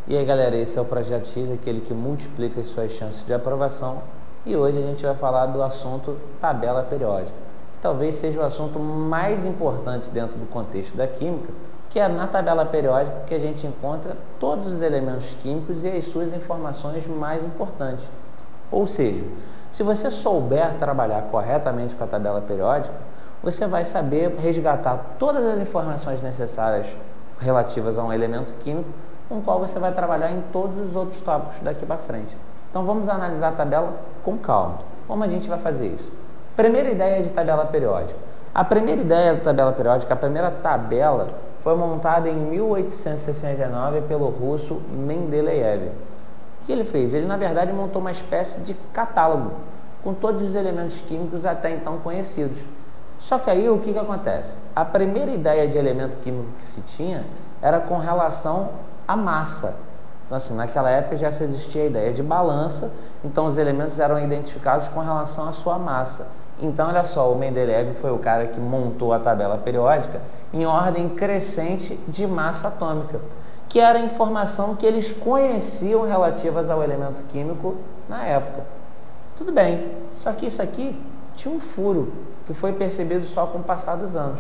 E aí galera, esse é o Projeto X, aquele que multiplica as suas chances de aprovação. E hoje a gente vai falar do assunto tabela periódica, que talvez seja o assunto mais importante dentro do contexto da química, que é na tabela periódica que a gente encontra todos os elementos químicos e as suas informações mais importantes. Ou seja, se você souber trabalhar corretamente com a tabela periódica, você vai saber resgatar todas as informações necessárias relativas a um elemento químico, com o qual você vai trabalhar em todos os outros tópicos daqui para frente. Então vamos analisar a tabela com calma. Como a gente vai fazer isso? Primeira ideia de tabela periódica. A primeira ideia da tabela periódica, a primeira tabela, foi montada em 1869 pelo russo Mendeleev. O que ele fez? Ele, na verdade, montou uma espécie de catálogo com todos os elementos químicos até então conhecidos. Só que aí o que acontece? A primeira ideia de elemento químico que se tinha era com relação à massa. Então, assim, naquela época já se existia a ideia de balança, então os elementos eram identificados com relação à sua massa. Então, olha só, o Mendeleev foi o cara que montou a tabela periódica em ordem crescente de massa atômica, que era a informação que eles conheciam relativas ao elemento químico na época. Tudo bem, só que isso aqui tinha um furo, que foi percebido só com o passar dos anos.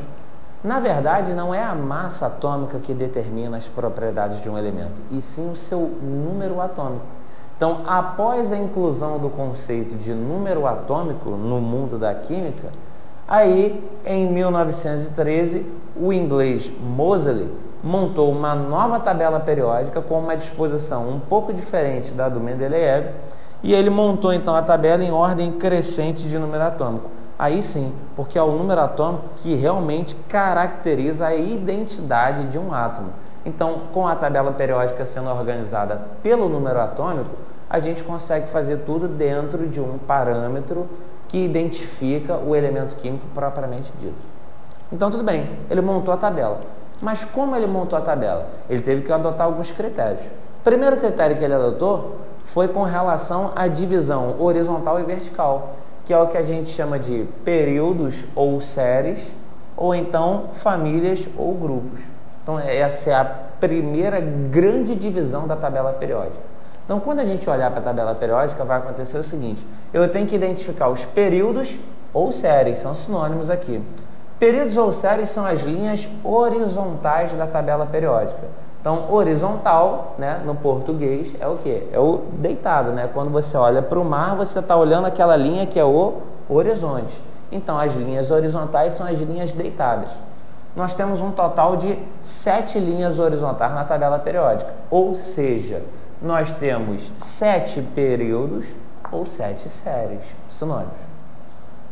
Na verdade, não é a massa atômica que determina as propriedades de um elemento, e sim o seu número atômico. Então, após a inclusão do conceito de número atômico no mundo da química, aí, em 1913, o inglês Moseley montou uma nova tabela periódica com uma disposição um pouco diferente da do Mendeleev, e ele montou então a tabela em ordem crescente de número atômico. Aí sim, porque é o número atômico que realmente caracteriza a identidade de um átomo. Então, com a tabela periódica sendo organizada pelo número atômico, a gente consegue fazer tudo dentro de um parâmetro que identifica o elemento químico propriamente dito. Então, tudo bem, ele montou a tabela. Mas como ele montou a tabela? Ele teve que adotar alguns critérios. O primeiro critério que ele adotou foi com relação à divisão horizontal e vertical, que é o que a gente chama de períodos ou séries, ou então famílias ou grupos. Então, essa é a primeira grande divisão da tabela periódica. Então, quando a gente olhar para a tabela periódica, vai acontecer o seguinte: eu tenho que identificar os períodos ou séries, são sinônimos aqui. Períodos ou séries são as linhas horizontais da tabela periódica. Então, horizontal, né, no português, é o quê? É o deitado, né? Quando você olha para o mar, você está olhando aquela linha que é o horizonte. Então, as linhas horizontais são as linhas deitadas. Nós temos um total de 7 linhas horizontais na tabela periódica. Ou seja, nós temos 7 períodos ou 7 séries, sinônimos.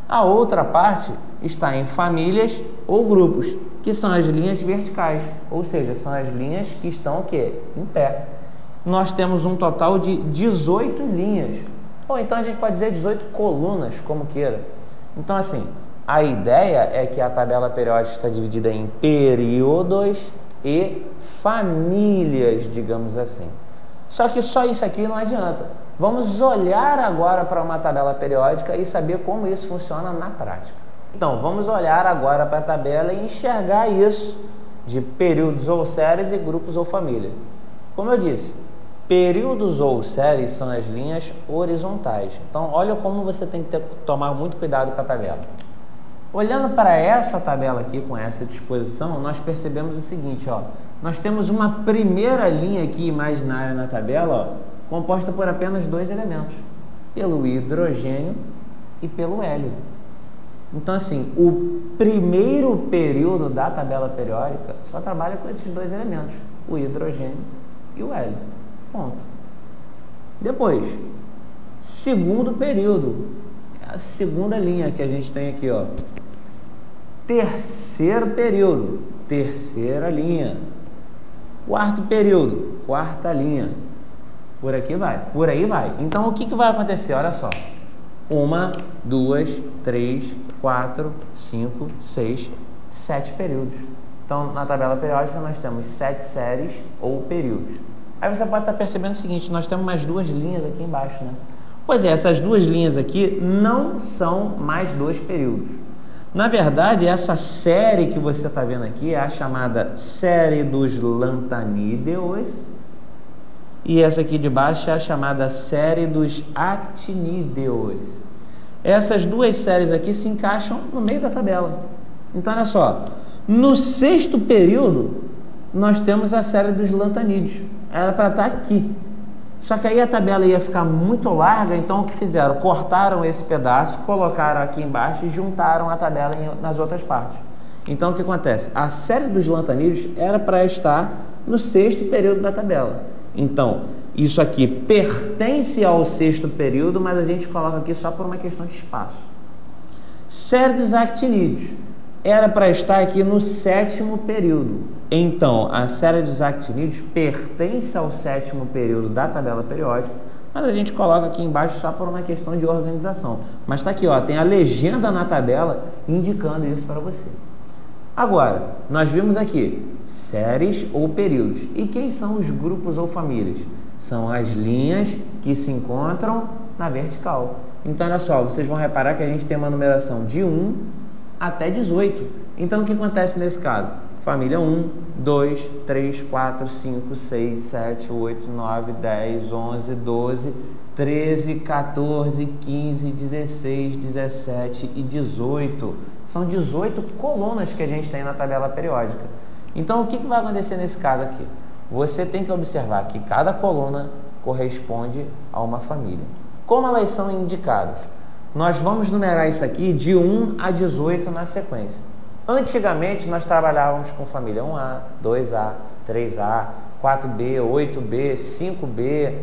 A outra parte está em famílias ou grupos, que são as linhas verticais, ou seja, são as linhas que estão o quê? Em pé. Nós temos um total de 18 linhas, ou então a gente pode dizer 18 colunas, como queira. Então, assim, a ideia é que a tabela periódica está dividida em períodos e famílias, digamos assim. Só que só isso aqui não adianta. Vamos olhar agora para uma tabela periódica e saber como isso funciona na prática. Então, vamos olhar agora para a tabela e enxergar isso de períodos ou séries e grupos ou família. Como eu disse, períodos ou séries são as linhas horizontais. Então, olha como você tem que tomar muito cuidado com a tabela. Olhando para essa tabela aqui, com essa disposição, nós percebemos o seguinte, ó. Nós temos uma primeira linha aqui imaginária na tabela, ó, composta por apenas 2 elementos, pelo hidrogênio e pelo hélio. Então, assim, o primeiro período da tabela periódica só trabalha com esses 2 elementos, o hidrogênio e o hélio. Ponto. Depois, segundo período, é a segunda linha que a gente tem aqui, ó. Terceiro período, terceira linha. Quarto período, quarta linha. Por aqui vai, por aí vai. Então, o que vai acontecer? Olha só. 1, 2, 3, 4, 5, 6, 7 períodos. Então, na tabela periódica, nós temos 7 séries ou períodos. Aí você pode estar percebendo o seguinte, nós temos mais 2 linhas aqui embaixo, né? Pois é, essas 2 linhas aqui não são mais 2 períodos. Na verdade, essa série que você está vendo aqui é a chamada série dos lantanídeos, e essa aqui de baixo é a chamada série dos actinídeos. Essas duas séries aqui se encaixam no meio da tabela. Então, olha só, no sexto período, nós temos a série dos lantanídeos. Ela para estar aqui. Só que aí a tabela ia ficar muito larga, então o que fizeram? Cortaram esse pedaço, colocaram aqui embaixo e juntaram a tabela nas outras partes. Então, o que acontece? A série dos lantanídeos era para estar no sexto período da tabela. Então, isso aqui pertence ao sexto período, mas a gente coloca aqui só por uma questão de espaço. Série dos actinídeos era para estar aqui no sétimo período. Então, a série dos actinídeos pertence ao sétimo período da tabela periódica, mas a gente coloca aqui embaixo só por uma questão de organização. Mas está aqui, ó, tem a legenda na tabela indicando isso para você. Agora, nós vimos aqui séries ou períodos. E quem são os grupos ou famílias? São as linhas que se encontram na vertical. Então, olha só, vocês vão reparar que a gente tem uma numeração de 1 até 18. Então, o que acontece nesse caso? Família 1, 2, 3, 4, 5, 6, 7, 8, 9, 10, 11, 12, 13, 14, 15, 16, 17 e 18. São 18 colunas que a gente tem na tabela periódica. Então, o que vai acontecer nesse caso aqui? Você tem que observar que cada coluna corresponde a uma família. Como elas são indicadas? Nós vamos numerar isso aqui de 1 a 18 na sequência. Antigamente, nós trabalhávamos com família 1A, 2A, 3A, 4B, 8B, 5B.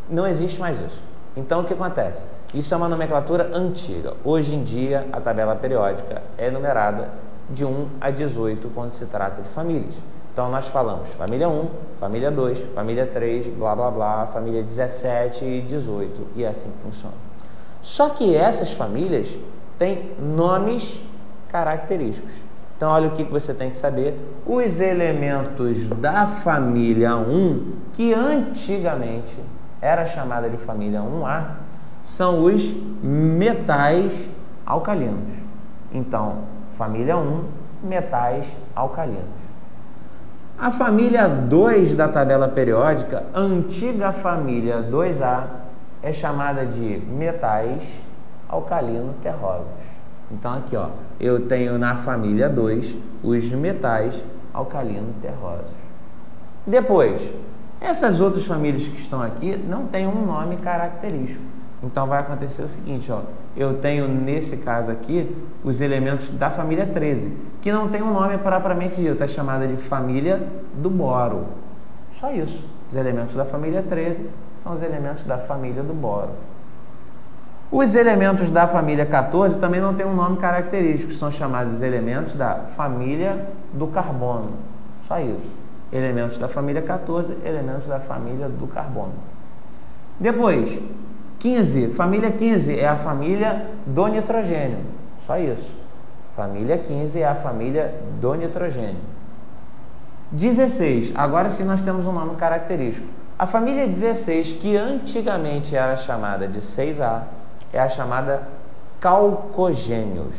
Não existe mais isso. Então, o que acontece? Isso é uma nomenclatura antiga. Hoje em dia, a tabela periódica é numerada de 1 a 18 quando se trata de famílias. Então, nós falamos família 1, família 2, família 3, blá, blá, blá, família 17 e 18. E é assim que funciona. Só que essas famílias têm nomes característicos. Então, olha o que você tem que saber. Os elementos da família 1, que antigamente era chamada de família 1A, são os metais alcalinos. Então, família 1, metais alcalinos. A família 2 da tabela periódica, antiga família 2A, é chamada de metais alcalino-terrosos. Então, aqui, ó, eu tenho na família 2 os metais alcalino-terrosos. Depois, essas outras famílias que estão aqui não têm um nome característico. Então, vai acontecer o seguinte, ó, eu tenho, nesse caso aqui, os elementos da família 13, que não tem um nome propriamente dito, é chamada de família do boro. Só isso. Os elementos da família 13 são os elementos da família do boro. Os elementos da família 14 também não têm um nome característico, são chamados elementos da família do carbono. Só isso. Elementos da família 14, elementos da família do carbono. Depois, 15. Família 15 é a família do nitrogênio. Só isso. Família 15 é a família do nitrogênio. 16. Agora sim nós temos um nome característico. A família 16, que antigamente era chamada de 6A, é a chamada calcogênios.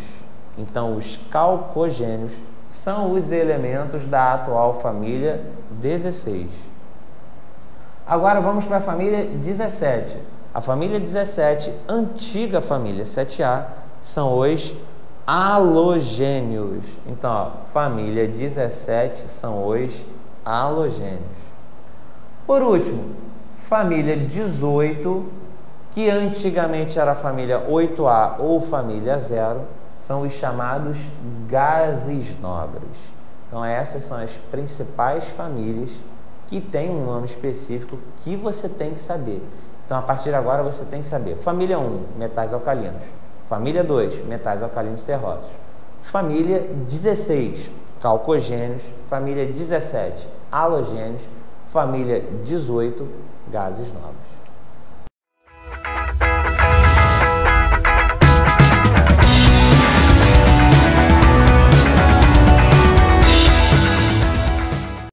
Então, os calcogênios são os elementos da atual família 16. Agora vamos para a família 17. A família 17, antiga família 7A, são os halogênios. Então, ó, família 17 são os halogênios. Por último, família 18, que antigamente era a família 8A ou família 0, são os chamados gases nobres. Então, essas são as principais famílias que têm um nome específico que você tem que saber. Então, a partir de agora, você tem que saber. Família 1, metais alcalinos. Família 2, metais alcalinos terrosos. Família 16, calcogênios. Família 17, halogênios. Família 18, gases nobres.